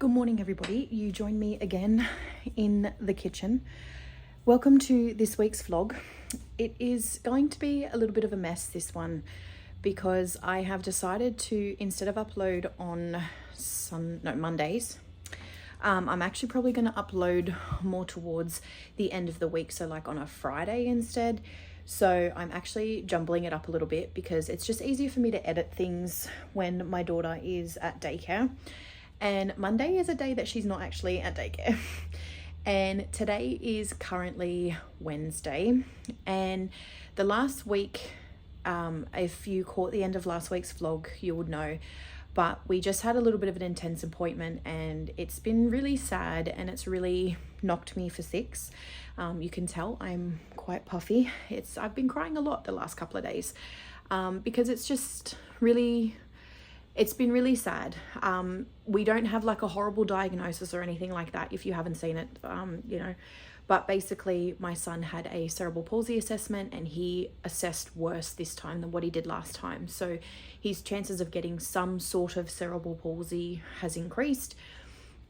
Good morning, everybody. You join me again in the kitchen. Welcome to this week's vlog. It is going to be a little bit of a mess, this one, because I have decided to, instead of upload on Mondays, I'm actually probably going to upload more towards the end of the week, so like on a Friday instead. So I'm actually jumbling it up a little bit because it's just easier for me to edit things when my daughter is at daycare. And Monday is a day that she's not actually at daycare. And today is currently Wednesday. And the last week, if you caught the end of last week's vlog, you would know. But we just had a little bit of an intense appointment and it's been really sad and it's really knocked me for six. You can tell I'm quite puffy. I've been crying a lot the last couple of days because it's been really sad. We don't have like a horrible diagnosis or anything like that if you haven't seen it, but basically my son had a cerebral palsy assessment and he assessed worse this time than what he did last time. So his chances of getting some sort of cerebral palsy has increased.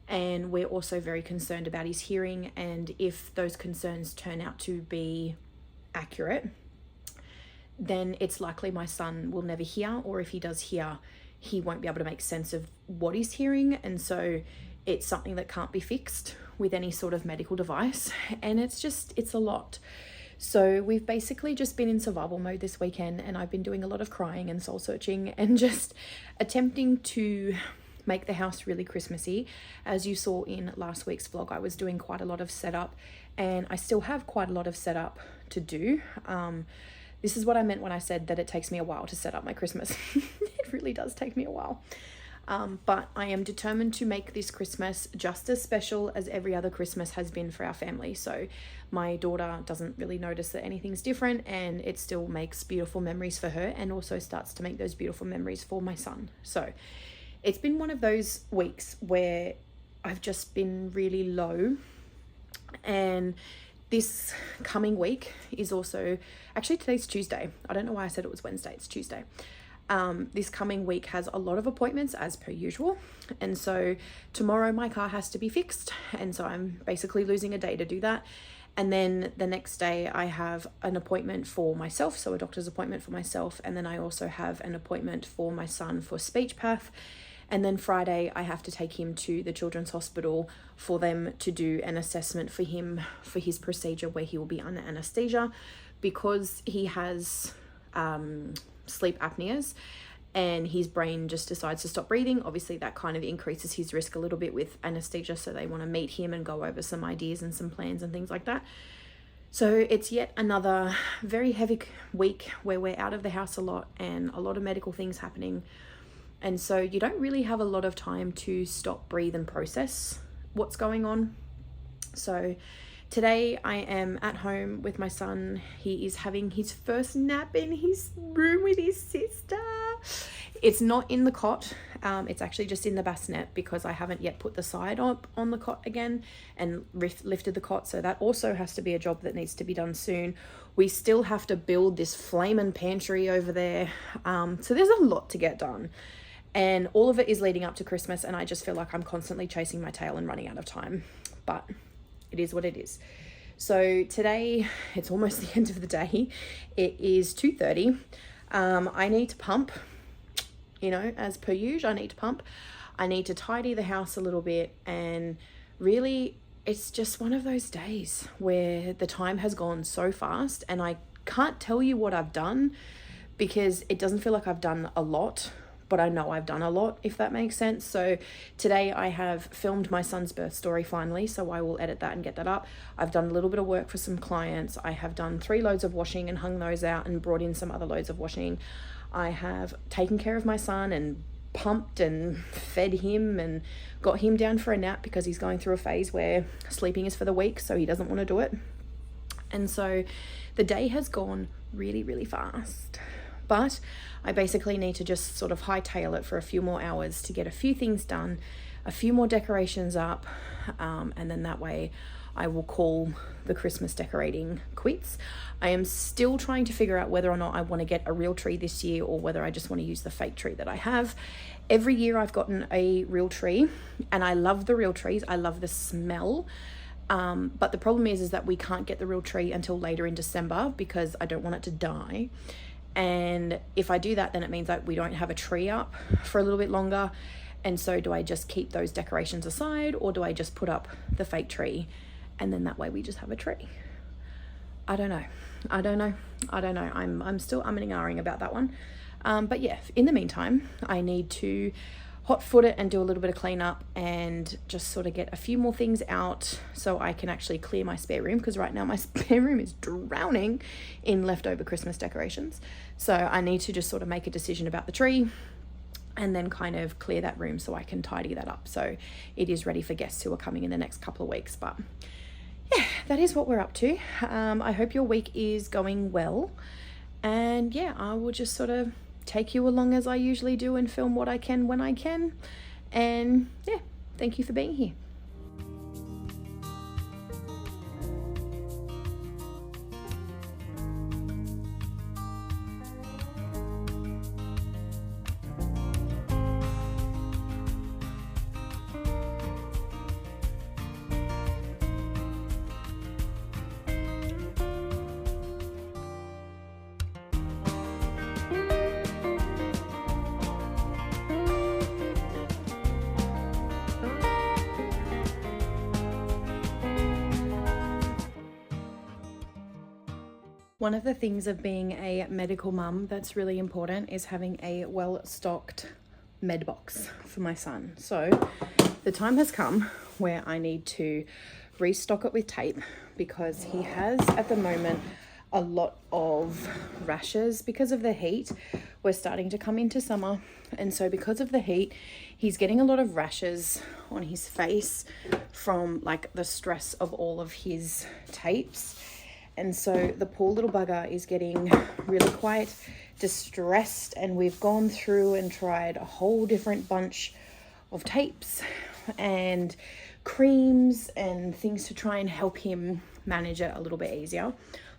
And we're also very concerned about his hearing. And if those concerns turn out to be accurate, then it's likely my son will never hear, or if he does hear, he won't be able to make sense of what he's hearing. And so it's something that can't be fixed with any sort of medical device. And it's a lot. So we've basically just been in survival mode this weekend, and I've been doing a lot of crying and soul searching and just attempting to make the house really Christmassy. As you saw in last week's vlog, I was doing quite a lot of setup, and I still have quite a lot of setup to do. This is what I meant when I said that it takes me a while to set up my Christmas. It really does take me a while. But I am determined to make this Christmas just as special as every other Christmas has been for our family. So my daughter doesn't really notice that anything's different, and it still makes beautiful memories for her and also starts to make those beautiful memories for my son. So it's been one of those weeks where I've just been really low, and this coming week is also, actually today's Tuesday. I don't know why I said it was Wednesday, it's Tuesday. This coming week has a lot of appointments as per usual. And so tomorrow my car has to be fixed. And so I'm basically losing a day to do that. And then the next day I have an appointment for myself. So a doctor's appointment for myself. And then I also have an appointment for my son for speech path. And then Friday, I have to take him to the Children's Hospital for them to do an assessment for him for his procedure where he will be under anesthesia, because he has sleep apneas and his brain just decides to stop breathing. Obviously, that kind of increases his risk a little bit with anesthesia. So they want to meet him and go over some ideas and some plans and things like that. So it's yet another very heavy week where we're out of the house a lot and a lot of medical things happening. And so you don't really have a lot of time to stop, breathe, and process what's going on. So today I am at home with my son. He is having his first nap in his room with his sister. It's not in the cot. It's actually just in the bassinet because I haven't yet put the side up on the cot again and lifted the cot. So that also has to be a job that needs to be done soon. We still have to build this flaming pantry over there. So there's a lot to get done. And all of it is leading up to Christmas, and I just feel like I'm constantly chasing my tail and running out of time. But it is what it is. So today, it's almost the end of the day. It is 2:30. I need to pump, as per usual, I need to pump. I need to tidy the house a little bit, and really, it's just one of those days where the time has gone so fast, and I can't tell you what I've done because it doesn't feel like I've done a lot, but I know I've done a lot, if that makes sense. So today I have filmed my son's birth story finally, so I will edit that and get that up. I've done a little bit of work for some clients. I have done 3 loads of washing and hung those out and brought in some other loads of washing. I have taken care of my son and pumped and fed him and got him down for a nap because he's going through a phase where sleeping is for the weak, so he doesn't want to do it. And so the day has gone really, really fast. But I basically need to just sort of hightail it for a few more hours to get a few things done a few more decorations up, and then that way I will call the Christmas decorating quits. I am still trying to figure out whether or not I want to get a real tree this year or whether I just want to use the fake tree that I have. Every year I've gotten a real tree, and I love the real trees. I love the smell. But the problem is that we can't get the real tree until later in December because I don't want it to die. And if I do that, then it means that we don't have a tree up for a little bit longer. And so do I just keep those decorations aside, or do I just put up the fake tree and then that way we just have a tree? I don't know. I'm still umming and ahhing about that one. But yeah, in the meantime, I need to hot foot it and do a little bit of cleanup and just sort of get a few more things out so I can actually clear my spare room, because right now my spare room is drowning in leftover Christmas decorations. So I need to just sort of make a decision about the tree and then kind of clear that room so I can tidy that up so it is ready for guests who are coming in the next couple of weeks. But yeah, that is what we're up to. I hope your week is going well, and yeah, I will just sort of take you along as I usually do and film what I can when I can. And yeah, thank you for being here. One of the things of being a medical mum that's really important is having a well-stocked med box for my son. So the time has come where I need to restock it with tape because he has at the moment a lot of rashes because of the heat. We're starting to come into summer, and so because of the heat, he's getting a lot of rashes on his face from like the stress of all of his tapes. And so the poor little bugger is getting really quite distressed, and we've gone through and tried a whole different bunch of tapes and creams and things to try and help him manage it a little bit easier,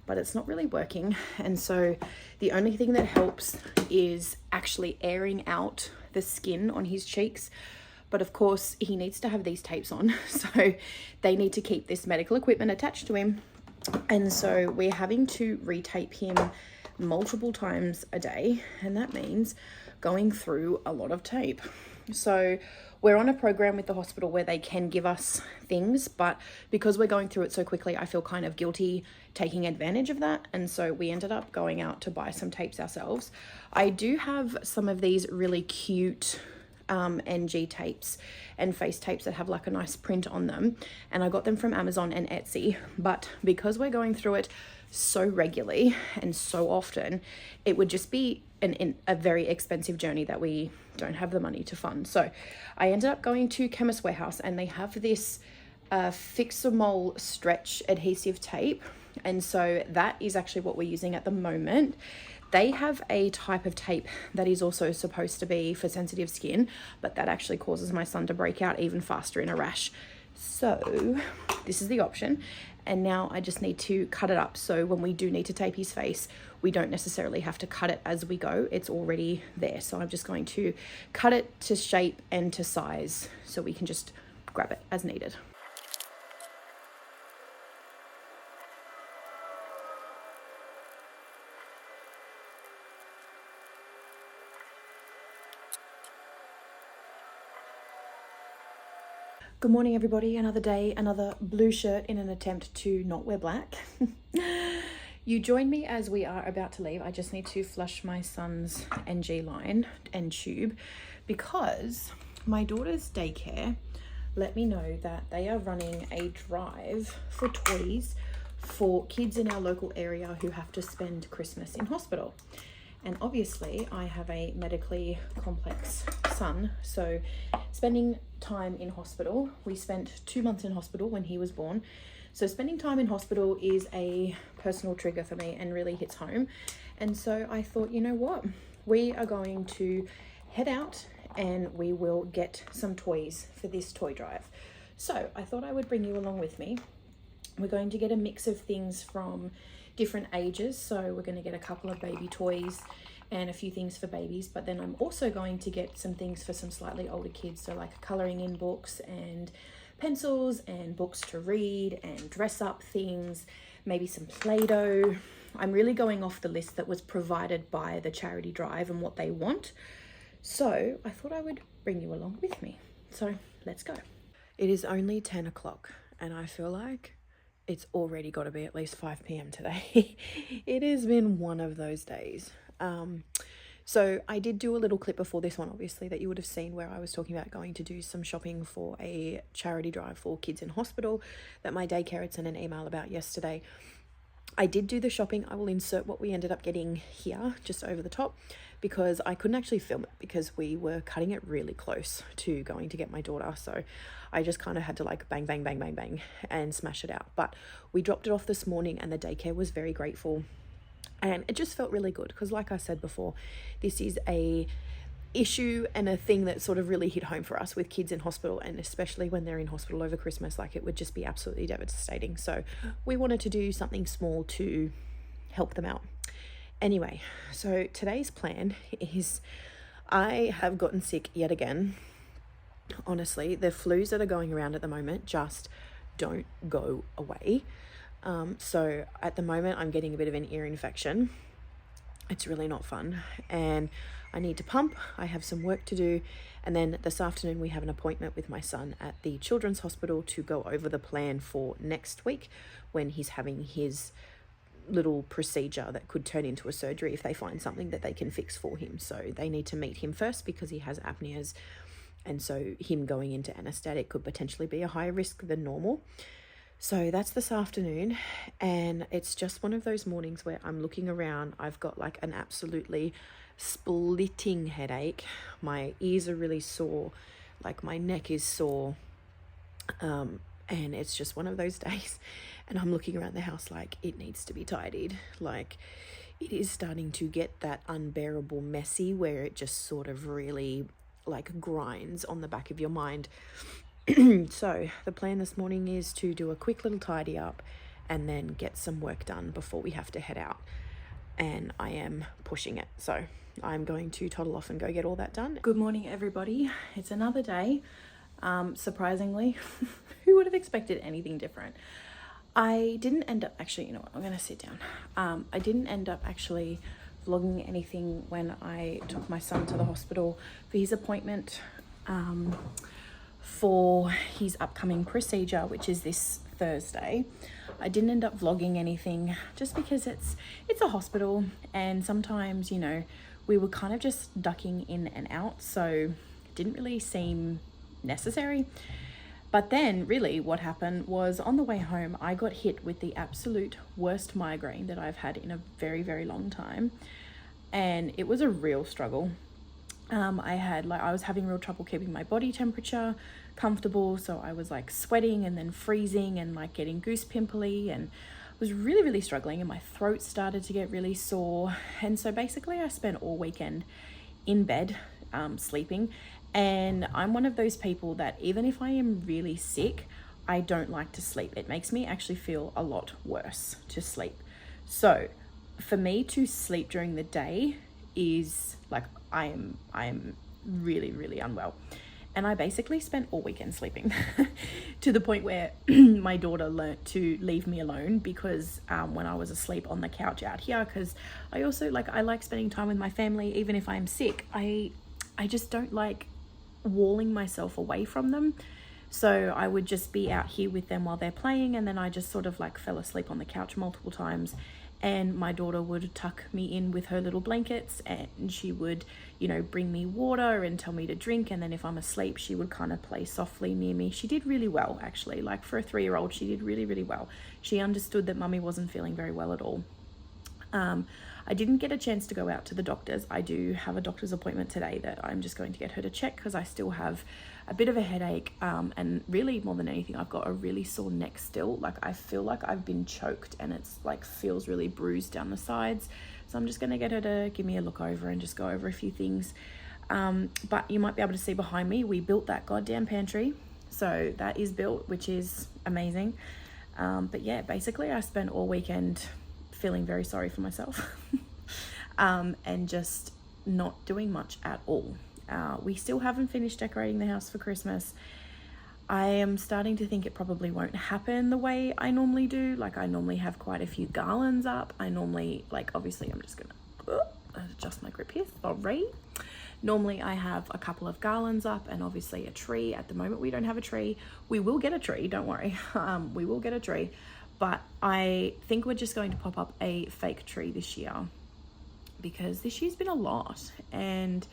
but it's not really working. And so the only thing that helps is actually airing out the skin on his cheeks. But of course he needs to have these tapes on, so they need to keep this medical equipment attached to him. And so we're having to retape him multiple times a day, and that means going through a lot of tape. So we're on a program with the hospital where they can give us things, but because we're going through it so quickly, I feel kind of guilty taking advantage of that. And so we ended up going out to buy some tapes ourselves. I do have some of these really cute NG tapes and face tapes that have like a nice print on them, and I got them from Amazon and Etsy. But because we're going through it so regularly and so often, it would just be a very expensive journey that we don't have the money to fund. So I ended up going to Chemist Warehouse, and they have this Fix-A-Mole stretch adhesive tape, and so that is actually what we're using at the moment. They have a type of tape that is also supposed to be for sensitive skin, but that actually causes my son to break out even faster in a rash. So this is the option. And now I just need to cut it up. So when we do need to tape his face, we don't necessarily have to cut it as we go. It's already there. So I'm just going to cut it to shape and to size so we can just grab it as needed. Good morning, everybody. Another day, another blue shirt in an attempt to not wear black. You join me as we are about to leave. I just need to flush my son's NG line and tube because my daughter's daycare let me know that they are running a drive for toys for kids in our local area who have to spend Christmas in hospital. And obviously I have a medically complex son, so spending time in hospital, we spent 2 months in hospital when he was born. So spending time in hospital is a personal trigger for me and really hits home. And so I thought, you know what? We are going to head out and we will get some toys for this toy drive. So I thought I would bring you along with me. We're going to get a mix of things from different ages. So we're going to get a couple of baby toys and a few things for babies, but then I'm also going to get some things for some slightly older kids. So like coloring in books and pencils and books to read and dress up things, maybe some Play-Doh. I'm really going off the list that was provided by the charity drive and what they want. So I thought I would bring you along with me. So let's go. It is only 10 o'clock and I feel like it's already got to be at least 5 p.m. today. It has been one of those days. So I did do a little clip before this one, obviously, that you would have seen, where I was talking about going to do some shopping for a charity drive for kids in hospital that my daycare had sent an email about yesterday. I did do the shopping. I will insert what we ended up getting here just over the top, because I couldn't actually film it because we were cutting it really close to going to get my daughter. So I just kind of had to like bang, bang, bang, bang, bang and smash it out. But we dropped it off this morning and the daycare was very grateful. And it just felt really good because, like I said before, this is a issue and a thing that sort of really hit home for us with kids in hospital, and especially when they're in hospital over Christmas, like it would just be absolutely devastating. So we wanted to do something small to help them out. Anyway, so today's plan is, I have gotten sick yet again. Honestly, the flus that are going around at the moment just don't go away. So at the moment I'm getting a bit of an ear infection. It's really not fun and I need to pump. I have some work to do, and then this afternoon we have an appointment with my son at the Children's Hospital to go over the plan for next week when he's having his little procedure that could turn into a surgery if they find something that they can fix for him. So they need to meet him first because he has apneas, and so him going into anesthetic could potentially be a higher risk than normal. So that's this afternoon, and it's just one of those mornings where I'm looking around. I've got like an absolutely splitting headache. My ears are really sore, like my neck is sore, and it's just one of those days. And I'm looking around the house like it needs to be tidied. Like it is starting to get that unbearable messy where it just sort of really like grinds on the back of your mind. So the plan this morning is to do a quick little tidy up and then get some work done before we have to head out, and I am pushing it. So I'm going to toddle off and go get all that done. Good morning, everybody. It's another day. Surprisingly, who would have expected anything different? I didn't end up actually, you know what, I'm going to sit down. I didn't end up actually vlogging anything when I took my son to the hospital for his appointment for his upcoming procedure, which is this Thursday. I didn't end up vlogging anything just because it's a hospital, and sometimes, you know, we were kind of just ducking in and out, so it didn't really seem necessary. But then really what happened was, on the way home I got hit with the absolute worst migraine that I've had in a very, very long time, and it was a real struggle. I was having real trouble keeping my body temperature comfortable, so I was like sweating and then freezing and like getting goose pimply, and was really, really struggling, and my throat started to get really sore. And so basically I spent all weekend in bed sleeping, and I'm one of those people that even if I am really sick, I don't like to sleep. It makes me actually feel a lot worse to sleep. So for me to sleep during the day is like, I am really, really unwell. And I basically spent all weekend sleeping to the point where my daughter learnt to leave me alone because when I was asleep on the couch out here, because I also I like spending time with my family. Even if I'm sick, I just don't like walling myself away from them. So I would just be out here with them while they're playing, and then I just sort of like fell asleep on the couch multiple times. And my daughter would tuck me in with her little blankets, and she would, you know, bring me water and tell me to drink. And then if I'm asleep, she would kind of play softly near me. She did really well, actually. Like for a 3-year-old, she did really, really well. She understood that mummy wasn't feeling very well at all. I didn't get a chance to go out to the doctors. I do have a doctor's appointment today that I'm just going to get her to check because I still have a bit of a headache, and really more than anything, I've got a really sore neck still. Like I feel like I've been choked, and it's like feels really bruised down the sides. So I'm just going to get her to give me a look over and just go over a few things. But you might be able to see behind me, we built that goddamn pantry. So that is built, which is amazing. But yeah, basically I spent all weekend feeling very sorry for myself and just not doing much at all. We still haven't finished decorating the house for Christmas. I am starting to think it probably won't happen the way I normally do. Like, I normally have quite a few garlands up. I normally, like, obviously I'm just gonna adjust my grip here, sorry. Normally I have a couple of garlands up and obviously a tree. At the moment we don't have a tree. We will get a tree, don't worry. We will get a tree, but I think we're just going to pop up a fake tree this year because this year's been a lot and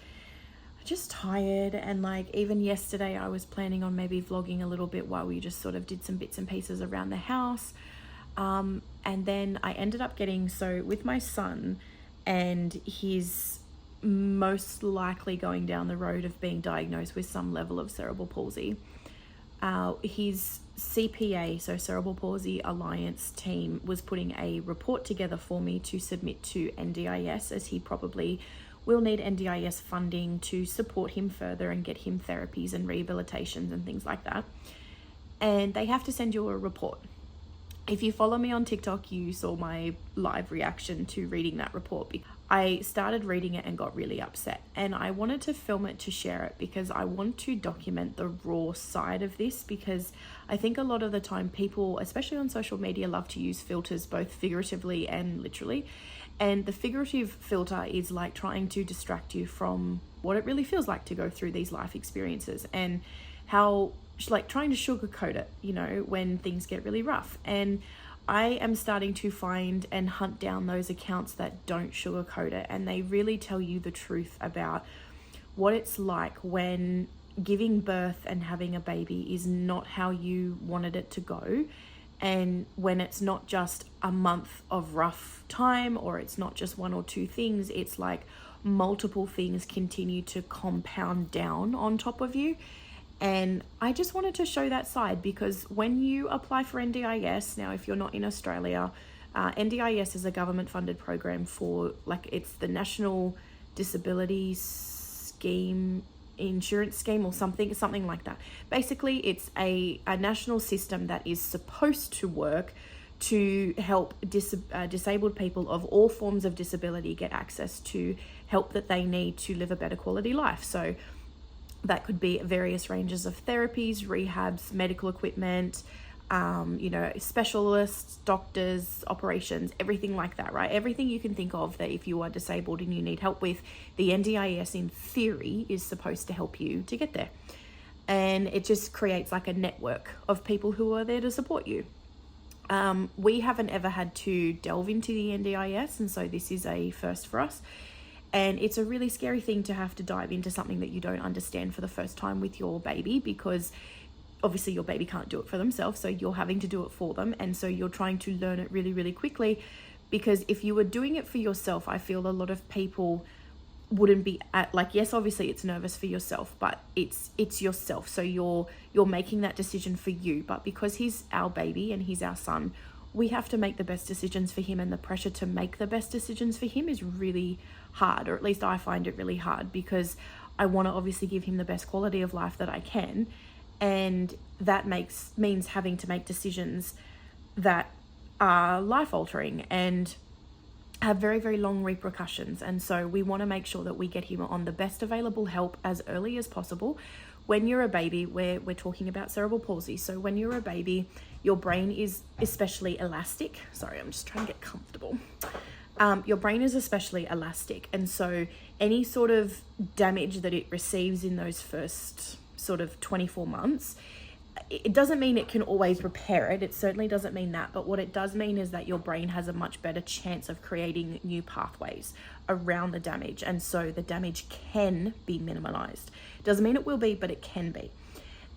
I'm just tired. And like, even yesterday I was planning on maybe vlogging a little bit while we just sort of did some bits and pieces around the house. And then I ended up getting, so with my son, and he's most likely going down the road of being diagnosed with some level of cerebral palsy. His CPA, so Cerebral Palsy Alliance team, was putting a report together for me to submit to NDIS, as he probably will need NDIS funding to support him further and get him therapies and rehabilitations and things like that. And they have to send you a report. If you follow me on TikTok, you saw my live reaction to reading that report. I started reading it and got really upset, and I wanted to film it to share it because I want to document the raw side of this, because I think a lot of the time people, especially on social media, love to use filters both figuratively and literally. And the figurative filter is like trying to distract you from what it really feels like to go through these life experiences, and how, like, trying to sugarcoat it, you know, when things get really rough. And I am starting to find and hunt down those accounts that don't sugarcoat it, and they really tell you the truth about what it's like when giving birth and having a baby is not how you wanted it to go, and when it's not just a month of rough time, or it's not just one or two things, it's like multiple things continue to compound down on top of you. And I just wanted to show that side, because when you apply for NDIS, now if you're not in Australia, NDIS is a government funded program for, like, it's the National Disability Scheme, Insurance Scheme, or something like that. Basically, it's a national system that is supposed to work to help disabled people of all forms of disability get access to help that they need to live a better quality life. So that could be various ranges of therapies, rehabs, medical equipment, you know, specialists, doctors, operations, everything like that, right? Everything you can think of that if you are disabled and you need help with, the NDIS in theory is supposed to help you to get there. And it just creates like a network of people who are there to support you. We haven't ever had to delve into the NDIS, and so this is a first for us. And it's a really scary thing to have to dive into something that you don't understand for the first time with your baby, because obviously your baby can't do it for themselves, so you're having to do it for them. And so you're trying to learn it really, really quickly, because if you were doing it for yourself, I feel a lot of people wouldn't be at, like, yes, obviously it's nervous for yourself, but it's yourself. So you're making that decision for you. But because he's our baby and he's our son, we have to make the best decisions for him, and the pressure to make the best decisions for him is really hard, or at least I find it really hard, because I want to obviously give him the best quality of life that I can, and that means having to make decisions that are life altering and have very, very long repercussions. And so we want to make sure that we get him on the best available help as early as possible. When you're a baby, we're talking about cerebral palsy. So when you're a baby, your brain is especially elastic. Sorry, I'm just trying to get comfortable. Your brain is especially elastic. And so any sort of damage that it receives in those first sort of 24 months, it doesn't mean it can always repair it. It certainly doesn't mean that. But what it does mean is that your brain has a much better chance of creating new pathways around the damage. And so the damage can be minimalized. Doesn't mean it will be, but it can be.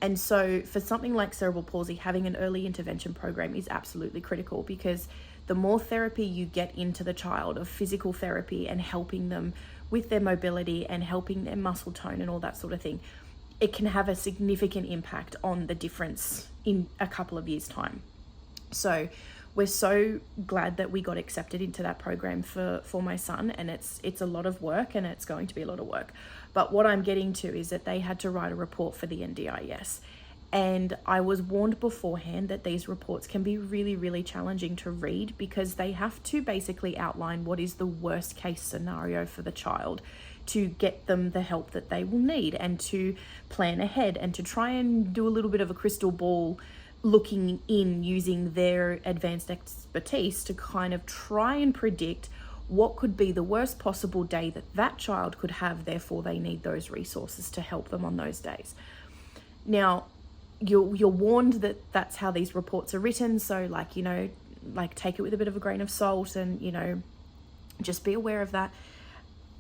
And so for something like cerebral palsy, having an early intervention program is absolutely critical, because the more therapy you get into the child of physical therapy and helping them with their mobility and helping their muscle tone and all that sort of thing, it can have a significant impact on the difference in a couple of years' time. So we're so glad that we got accepted into that program for my son, and it's a lot of work, and it's going to be a lot of work. But what I'm getting to is that they had to write a report for the NDIS. And I was warned beforehand that these reports can be really, really challenging to read, because they have to basically outline what is the worst case scenario for the child, to get them the help that they will need, and to plan ahead, and to try and do a little bit of a crystal ball looking in, using their advanced expertise to kind of try and predict what could be the worst possible day that that child could have. Therefore, they need those resources to help them on those days. Now, you're warned that that's how these reports are written. So like, you know, like take it with a bit of a grain of salt, and, you know, just be aware of that.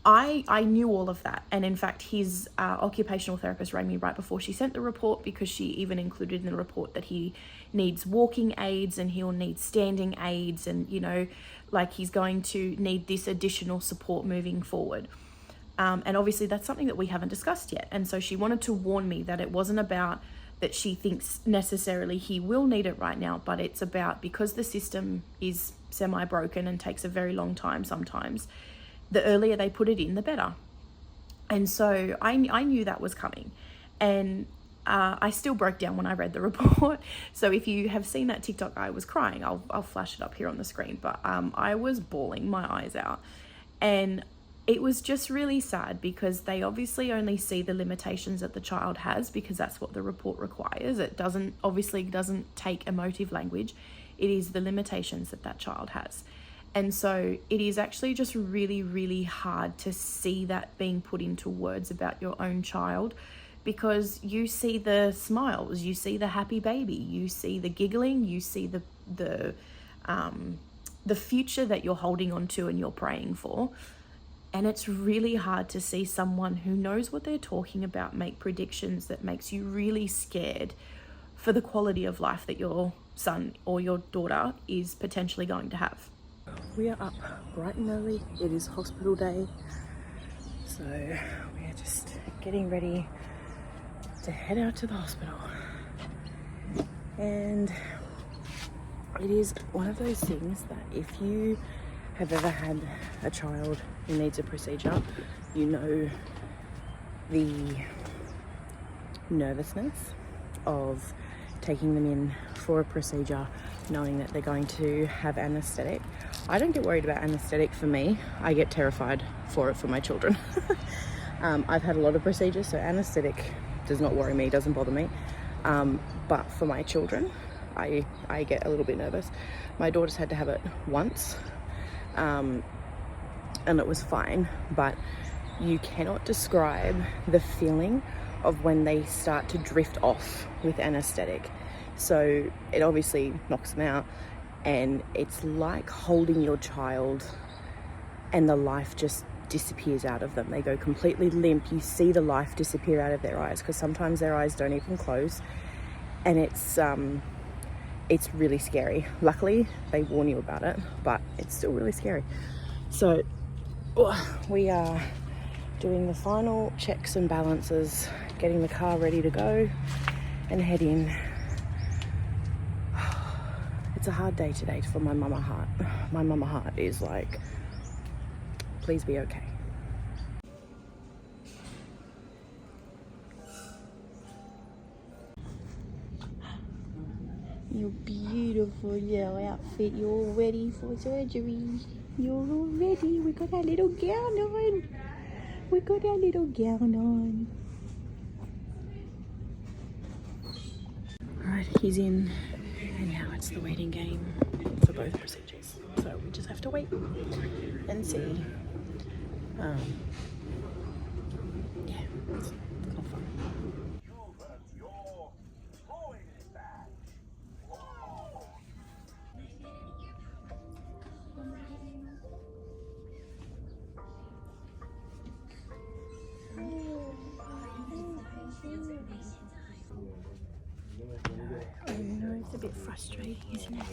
I knew all of that. And in fact, his occupational therapist rang me right before she sent the report, because she even included in the report that he needs walking aids and he'll need standing aids, and, you know, like he's going to need this additional support moving forward. And obviously that's something that we haven't discussed yet. And so she wanted to warn me that it wasn't about that she thinks necessarily he will need it right now, but it's about, because the system is semi-broken and takes a very long time sometimes, the earlier they put it in, the better. And so I knew that was coming. And I still broke down when I read the report. So if you have seen that TikTok, I was crying. I'll flash it up here on the screen. But I was bawling my eyes out. And it was just really sad, because they obviously only see the limitations that the child has, because that's what the report requires. It doesn't take emotive language. It is the limitations that that child has. And so it is actually just really, really hard to see that being put into words about your own child, because you see the smiles, you see the happy baby, you see the giggling, you see the future that you're holding on to and you're praying for. And it's really hard to see someone who knows what they're talking about make predictions that makes you really scared for the quality of life that your son or your daughter is potentially going to have. We are up bright and early. It is hospital day. So we are just getting ready to head out to the hospital. And it is one of those things that if you have ever had a child who needs a procedure, you know the nervousness of taking them in for a procedure, knowing that they're going to have anesthetic. I don't get worried about anesthetic for me. I get terrified for it for my children. I've had a lot of procedures, so anesthetic does not worry me, doesn't bother me. But for my children, I get a little bit nervous. My daughter's had to have it once, and it was fine, but you cannot describe the feeling of when they start to drift off with anesthetic. So it obviously knocks them out, and it's like holding your child and the life just disappears out of them. They go completely limp. You see the life disappear out of their eyes, because sometimes their eyes don't even close, and it's really scary. Luckily they warn you about it, but it's still really scary. So we are doing the final checks and balances, getting the car ready to go and head in. It's a hard day today for my mama heart. My mama heart is like, please be okay. Your beautiful little outfit. You're all ready for surgery. You're all ready. We got our little gown on. We got our little gown on. Alright, he's in. And now it's the waiting game for both procedures. So we just have to wait and see. Yeah, it's kind of fun. I know it's a bit frustrating, isn't it?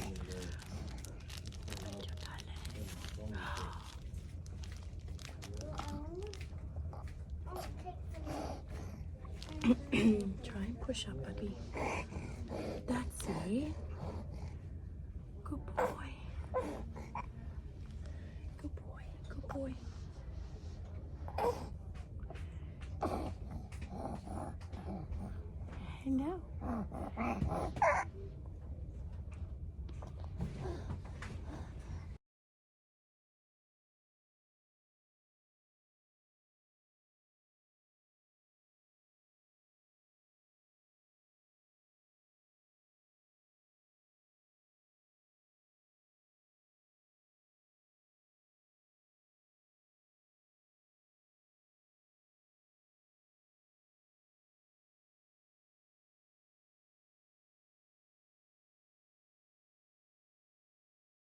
Try and push up, buddy. That's it.